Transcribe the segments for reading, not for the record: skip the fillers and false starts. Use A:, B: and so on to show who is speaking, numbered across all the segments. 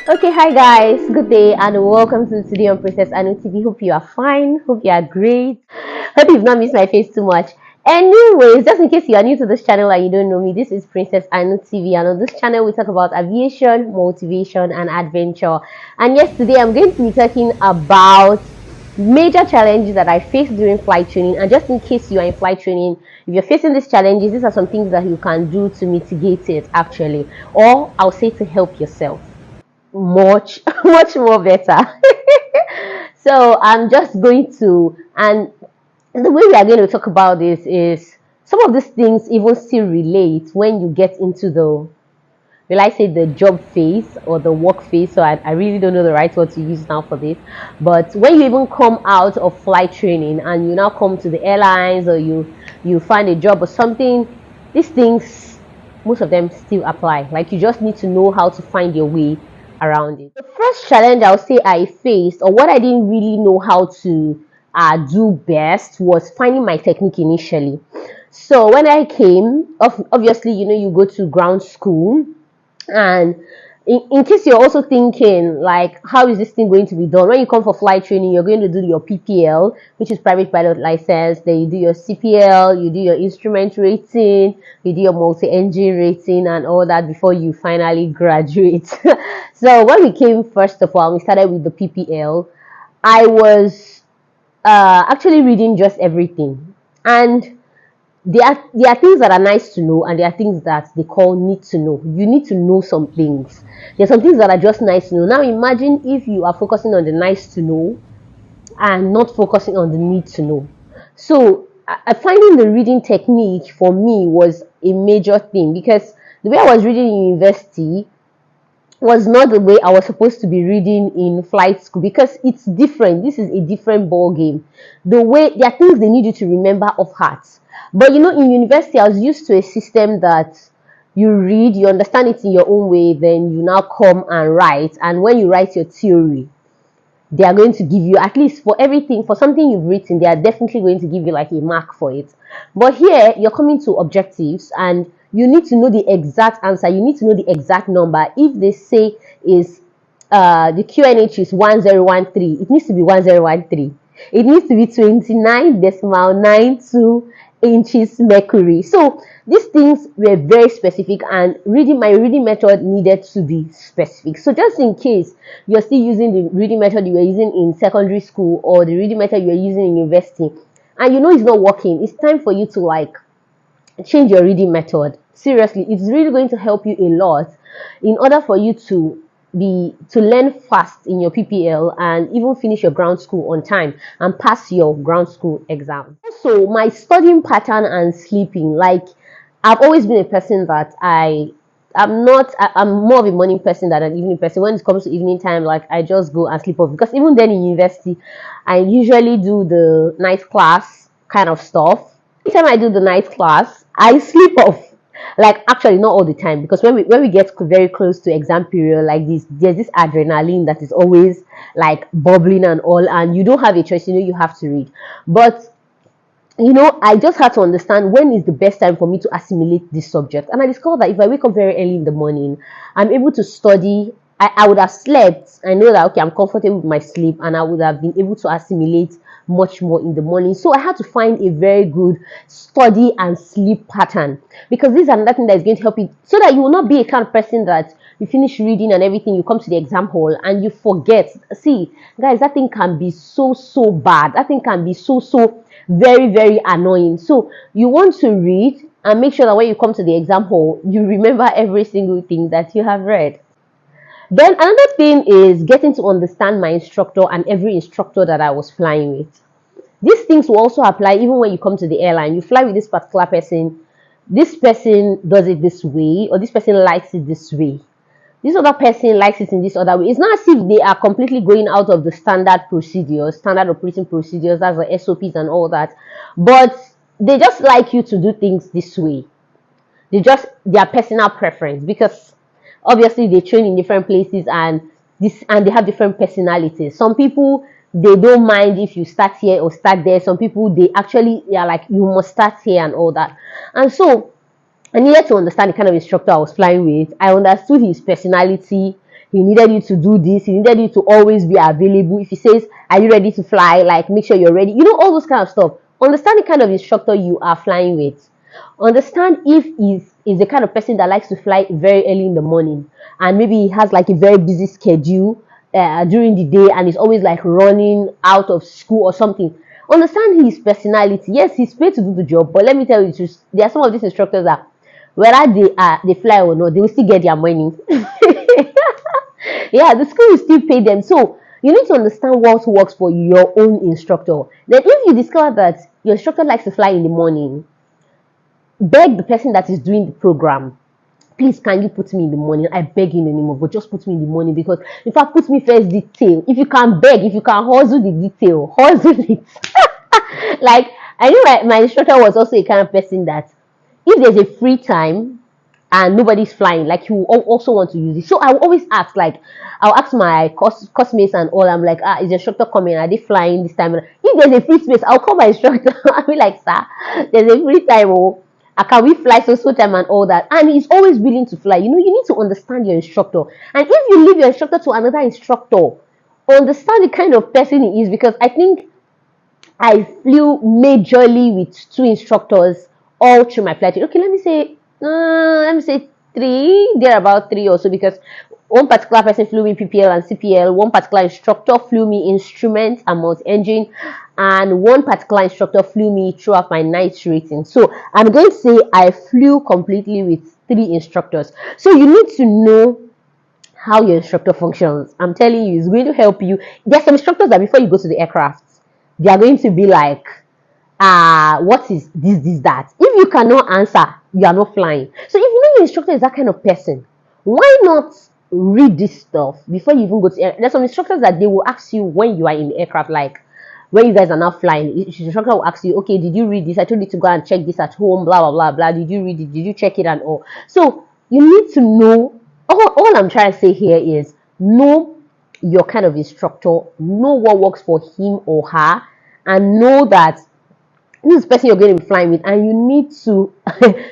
A: Okay, hi guys, good day and welcome to today on Princess Anu TV. Hope you are fine, hope you are great. Hope you've not missed my face too much. Anyways, just in case you are new to this channel and you don't know me, this is Princess Anu TV, and on this channel we talk about aviation, motivation, and adventure. And yes, today I'm going to be talking about major challenges that I faced during flight training. And just in case you are in flight training, if you're facing these challenges, these are some things that you can do to mitigate it actually, or I'll say to help yourself much much more better. So I'm just going to, and the way we are going to talk about this is some of these things even still relate when you get into the, will I say, the job phase or the work phase. So I really don't know the right word to use now for this, but when you even come out of flight training and you now come to the airlines, or you find a job or something, these things, most of them still apply. Like, you just need to know how to find your way around it. The first challenge I'll say I faced, or what I didn't really know how to do best, was finding my technique initially. So when I came, obviously, you go to ground school, and in case you're also thinking, like, how is this thing going to be done? When you come for flight training, you're going to do your PPL, which is private pilot license. Then you do your CPL, you do your instrument rating, you do your multi-engine rating, and all that before you finally graduate. So when we came, first of all, we started with the PPL. I was actually reading just everything, and there are things that are nice to know, and there are things that they call need to know. You need to know some things. There are some things that are just nice to know. Now imagine if you are focusing on the nice to know and not focusing on the need to know. So finding the reading technique for me was a major thing, because the way I was reading in university was not the way I was supposed to be reading in flight school, because it's different. This is a different ball game. The way, there are things they need you to remember off heart. But in university, I was used to a system that you read, you understand it in your own way, then you now come and write. And when you write your theory, they are going to give you, at least for everything, for something you've written, they are definitely going to give you like a mark for it. But here, you're coming to objectives, and you need to know the exact answer. You need to know the exact number. If they say is the QNH is 1013, it needs to be 1013. It needs to be 29.92 inches mercury. So these things were very specific, and my reading method needed to be specific. So just in case you're still using the reading method you were using in secondary school, or the reading method you are using in university, and it's not working, it's time for you to like change your reading method. Seriously, it's really going to help you a lot in order for you to learn fast in your PPL, and even finish your ground school on time and pass your ground school exam. Also, my studying pattern and sleeping, like, I've always been a person that I'm more of a morning person than an evening person. When it comes to evening time, like, I just go and sleep off, because even then in university, I usually do the night class kind of stuff. Anytime I do the night class, I sleep off. Like, actually, not all the time, because when we get very close to exam period like this, there's this adrenaline that is always like bubbling and all, and you don't have a choice. You have to read. But I just had to understand when is the best time for me to assimilate this subject. And I discovered that if I wake up very early in the morning, I'm able to study. I would have slept. I know that, okay, I'm comfortable with my sleep, and I would have been able to assimilate much more in the morning. So I had to find a very good study and sleep pattern, because this is another thing that is going to help you, so that you will not be a kind of person that you finish reading and everything, you come to the exam hall and you forget. See, guys, that thing can be so bad. That thing can be so very, very annoying. So you want to read and make sure that when you come to the exam hall, you remember every single thing that you have read. Then another thing is getting to understand my instructor and every instructor that I was flying with. These things will also apply even when you come to the airline. You fly with this particular person. This person does it this way, or this person likes it this way. This other person likes it in this other way. It's not as if they are completely going out of the standard procedures, standard operating procedures, that's the SOPs and all that. But they just like you to do things this way. Their personal preference, because obviously they train in different places, and they have different personalities. Some people, they don't mind if you start here or start there. Some people, they are like, you must start here and all that. And so I needed to understand the kind of instructor I was flying with. I understood his personality, he needed you to do this, he needed you to always be available. If he says, are you ready to fly, like make sure you're ready, all those kind of stuff. Understand the kind of instructor you are flying with. Understand if he's the kind of person that likes to fly very early in the morning, and maybe he has like a very busy schedule during the day, and is always like running out of school or something. Understand his personality. Yes, he's paid to do the job, but let me tell you, there are some of these instructors that whether they fly or not, they will still get their money. Yeah, the school will still pay them. So you need to understand what works for your own instructor. Then if you discover that your instructor likes to fly in the morning, beg the person that is doing the program, please, can you put me in the morning? I beg in the name of God, just put me in the morning, because if I put me first detail, if you can beg, if you can hustle the detail, hustle it. Like, I know my instructor was also a kind of person that if there's a free time and nobody's flying, like you also want to use it. So I will always ask, like, I'll ask my classmates and all. I'm like, is the instructor coming? Are they flying this time? If there's a free space, I'll call my instructor. I'll be like, sir, there's a free time. Oh, can we fly so time and all that? And he's always willing to fly. You need to understand your instructor. And if you leave your instructor to another instructor, understand the kind of person he is, because I think I flew majorly with two instructors all through my flight. Okay, let me say three. There about three also, because one particular person flew me PPL and CPL. One particular instructor flew me instrument and multi-engine, and one particular instructor flew me throughout my night rating. So I'm going to say I flew completely with three instructors. So you need to know how your instructor functions. I'm telling you, it's going to help you. There's some instructors that before you go to the aircraft, they are going to be like, what is this, that? If you cannot answer, you are not flying. So if you know your instructor is that kind of person, why not read this stuff before you even go to air? There's some instructors that they will ask you when you are in the aircraft, like when you guys are not flying, the instructor will ask you, okay, did you read this? I told you to go and check this at home, blah blah blah blah. Did you read it? Did you check it and all? So you need to know. All I'm trying to say here is know your kind of instructor, know what works for him or her, and know that this is the person you're going to be flying with, and you need to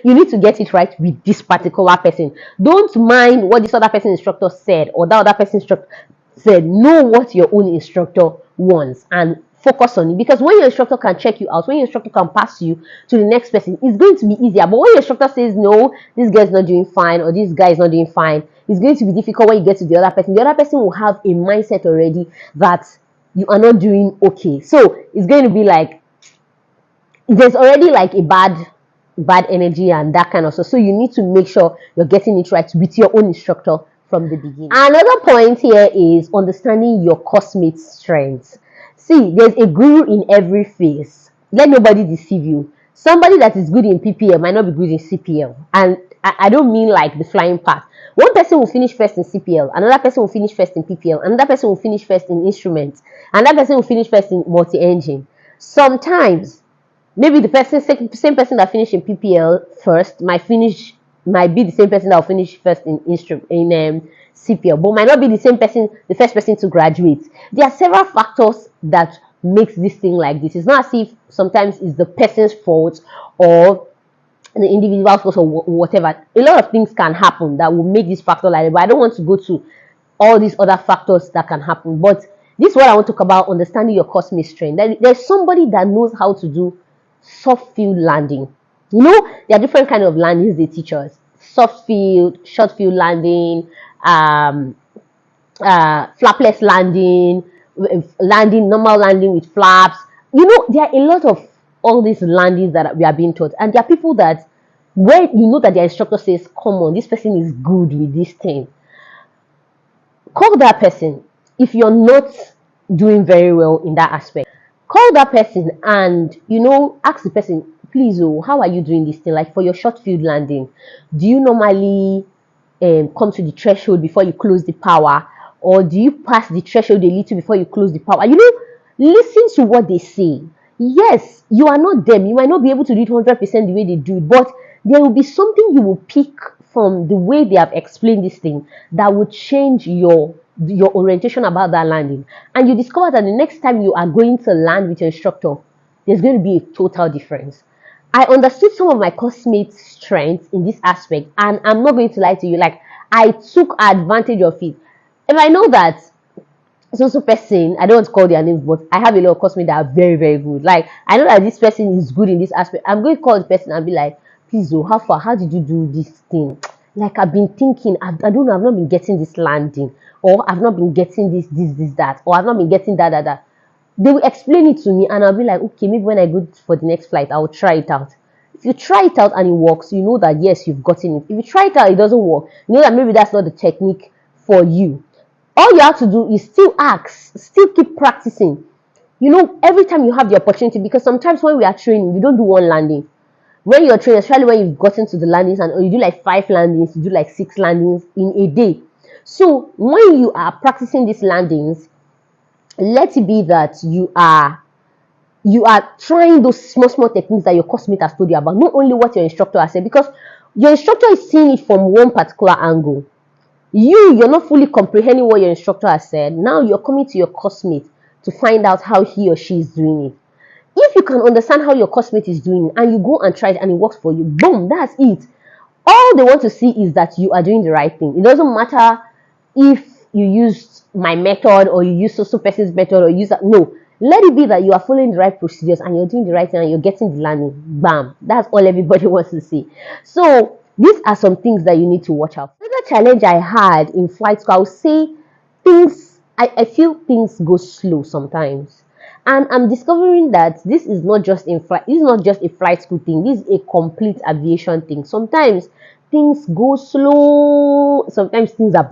A: you need to get it right with this particular person. Don't mind what this other person instructor said or that other person instructor said. Know what your own instructor wants and focus on it, because when your instructor can check you out, when your instructor can pass you to the next person, it's going to be easier. But when your instructor says no, this guy is not doing fine or this guy is not doing fine, it's going to be difficult when you get to the other person. The other person will have a mindset already that you are not doing okay. So it's going to be like there's already like a bad energy and that kind of stuff. So you need to make sure you're getting it right with your own instructor from the beginning. Another point here is understanding your classmate's strengths. See, there's a guru in every phase. Let nobody deceive you. Somebody that is good in PPL might not be good in CPL. And I don't mean like the flying part. One person will finish first in CPL, another person will finish first in PPL, another person will finish first in instruments, another person will finish first in multi-engine. Sometimes maybe the same person that finished in PPL first might be the same person that will finish first in CPL, but might not be the first person to graduate. There are several factors that makes this thing like this. It's not as if sometimes it's the person's fault or the individual's fault or whatever. A lot of things can happen that will make this factor like that, but I don't want to go to all these other factors that can happen. But this is what I want to talk about: understanding your classmate strength. There's somebody that knows how to do soft field landing. There are different kind of landings they teach us: soft field, short field landing, flapless landing, normal landing with flaps. There are a lot of all these landings that we are being taught, and there are people that when that their instructor says, come on, this person is good with this thing, call that person. If you're not doing very well in that aspect, call that person and ask the person, please, how are you doing this thing? Like for your short field landing, do you normally come to the threshold before you close the power, or do you pass the threshold a little before you close the power? Listen to what they say. Yes, you are not them. You might not be able to do it 100% the way they do it, but there will be something you will pick from the way they have explained this thing that will change your orientation about that landing. And you discover that the next time you are going to land with your instructor, there's going to be a total difference. I understood some of my classmates' strengths in this aspect, and I'm not going to lie to you, like I took advantage of it. If I know that so person, I don't want to call their names, but I have a lot of customers that are very, very good. Like, I know that this person is good in this aspect. I'm going to call the person and be like, please, oh, how far? How did you do this thing? Like, I've been thinking, I don't know, I've not been getting this landing, or I've not been getting this, that, or I've not been getting that. They will explain it to me, and I'll be like, okay, maybe when I go for the next flight, I'll try it out. If you try it out and it works, you know that yes, you've gotten it. If you try it out, it doesn't work, you know that maybe that's not the technique for you. All you have to do is still ask, still keep practicing. You know, every time you have the opportunity, because sometimes when we are training, you don't do one landing. When you're training, especially when you've gotten to the landings and you do like 5 landings, you do like 6 landings in a day. So when you are practicing these landings, let it be that you are trying those small techniques that your classmate has told you about, not only what your instructor has said, because your instructor is seeing it from one particular angle. You're not fully comprehending what your instructor has said. Now you're coming to your classmate to find out how he or she is doing it. If you can understand how your classmate is doing it and you go and try it and it works for you, boom, that's it. All they want to see is that you are doing the right thing. It doesn't matter if you used my method or you use so person's method or use that. No, let it be that you are following the right procedures and you're doing the right thing and you're getting the learning. Bam, that's all everybody wants to see. So these are some things that you need to watch out. Another challenge I had in flight school, I would say things, I feel things go slow sometimes. And I'm discovering that this is not just in flight, this is not just a flight school thing, this is a complete aviation thing. Sometimes things go slow, sometimes things are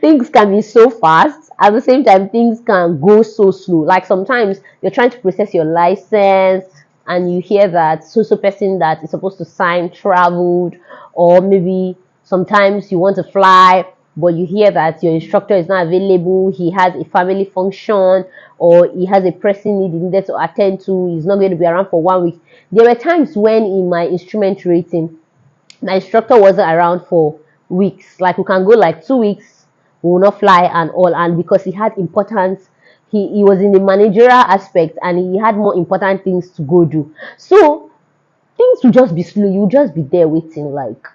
A: things can be so fast. At the same time, things can go so slow. Like sometimes you're trying to process your license and you hear that so person that is supposed to sign traveled, or maybe sometimes you want to fly but you hear that your instructor is not available, he has a family function, or he has a pressing need he needed to attend to, he's not going to be around for 1 week. There were times when in my instrument rating, my instructor wasn't around for weeks. Like we can go like 2 weeks, we will not fly and all, and because he had important, he was in the managerial aspect and he had more important things to go do. So things will just be slow, you'll just be there waiting like.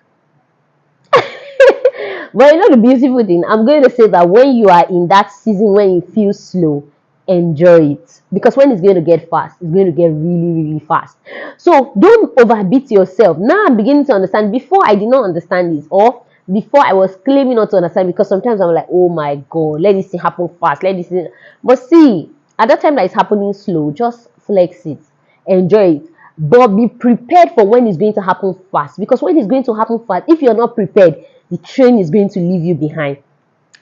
A: But you know the beautiful thing, I'm going to say that when you are in that season when you feel slow, enjoy it, because when it's going to get fast, it's going to get really fast. So don't overbeat yourself. Now I'm beginning to understand. Before I did not understand this, or before I was claiming not to understand, because sometimes I'm like, oh my god, let this thing happen fast, let this thing. But see, at that time that it's happening slow, just flex it, enjoy it, but be prepared for when it's going to happen fast, because when it's going to happen fast, if you're not prepared, the train is going to leave you behind.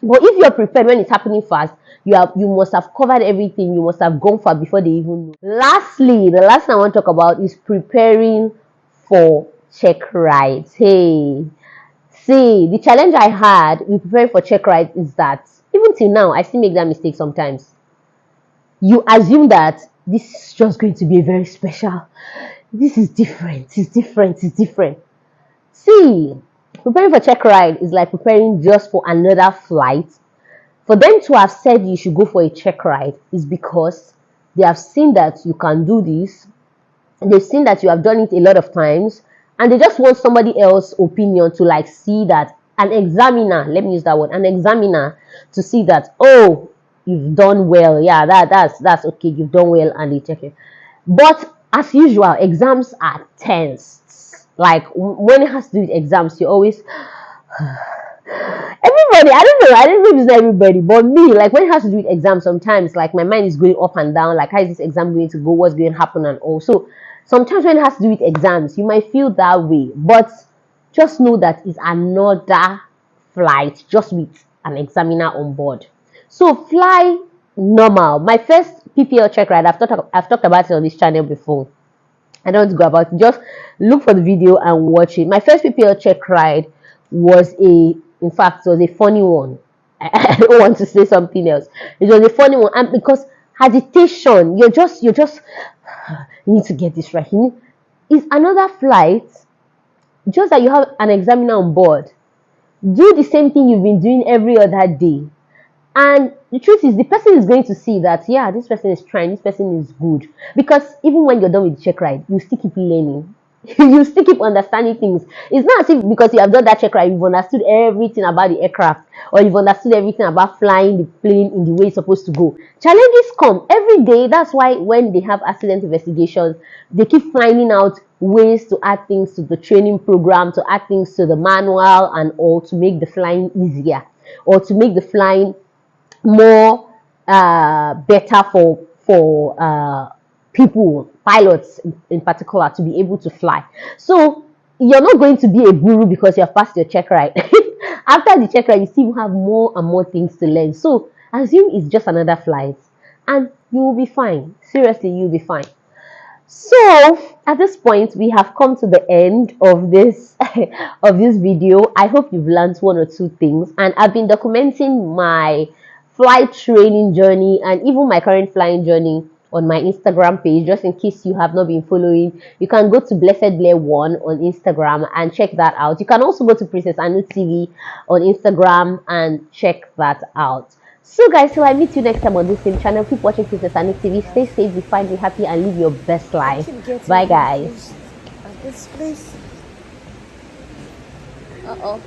A: But if you're prepared when it's happening fast, you must have covered everything, you must have gone far before they even know. Lastly, the last thing I want to talk about is preparing for check rides. Hey, see, the challenge I had with preparing for check rides is that even till now I still make that mistake sometimes. You assume that this is just going to be a very special, this is different, it's different. See, preparing for check ride is like preparing just for another flight. For them to have said you should go for a check ride is because they have seen that you can do this, and they've seen that you have done it a lot of times, and they just want somebody else's opinion to like see that, an examiner, let me use that word, an examiner, to see that, oh, you've done well, yeah, that's okay, you've done well, and they check it. But as usual, exams are tense. Like when it has to do with exams, you always everybody, I don't know if it's everybody, but me, like when it has to do with exams, sometimes like my mind is going up and down, like how is this exam going to go, what's going to happen, and also sometimes when it has to do with exams, you might feel that way, but just know that it's another flight, just with an examiner on board. So fly normal. My first PPL check ride, I've talked about it on this channel before. I don't want to go about it. Just look for the video and watch it. My first PPL check ride was in fact, it was a funny one. I don't want to say something else. It was a funny one, and because hesitation, you're just you need to get this right. It's another flight, just that you have an examiner on board. Do the same thing you've been doing every other day. And the truth is, the person is going to see that, yeah, this person is trying, this person is good. Because even when you're done with the check ride, you still keep learning. You still keep understanding things. It's not as if because you have done that check ride, you've understood everything about the aircraft, or you've understood everything about flying the plane in the way it's supposed to go. Challenges come every day. That's why when they have accident investigations, they keep finding out ways to add things to the training program, to add things to the manual, and all to make the flying easier, or to make the flying more better for people, pilots in particular, to be able to fly. So you're not going to be a guru because you have passed your check ride. After the check ride, you still have more and more things to learn. So assume it's just another flight, and you will be fine. Seriously, you'll be fine. So at this point, we have come to the end of this of this video. I hope you've learned one or two things, and I've been documenting my flight training journey and even my current flying journey on my Instagram page. Just in case you have not been following, you can go to Blessed Blair One on Instagram and check that out. You can also go to Princess Anu TV on Instagram and check that out. So guys, till I meet you next time on this same channel, keep watching PrincessAnu TV. Stay safe, be fine, be happy, and live your best life. Bye guys.
B: At this place. Uh-oh.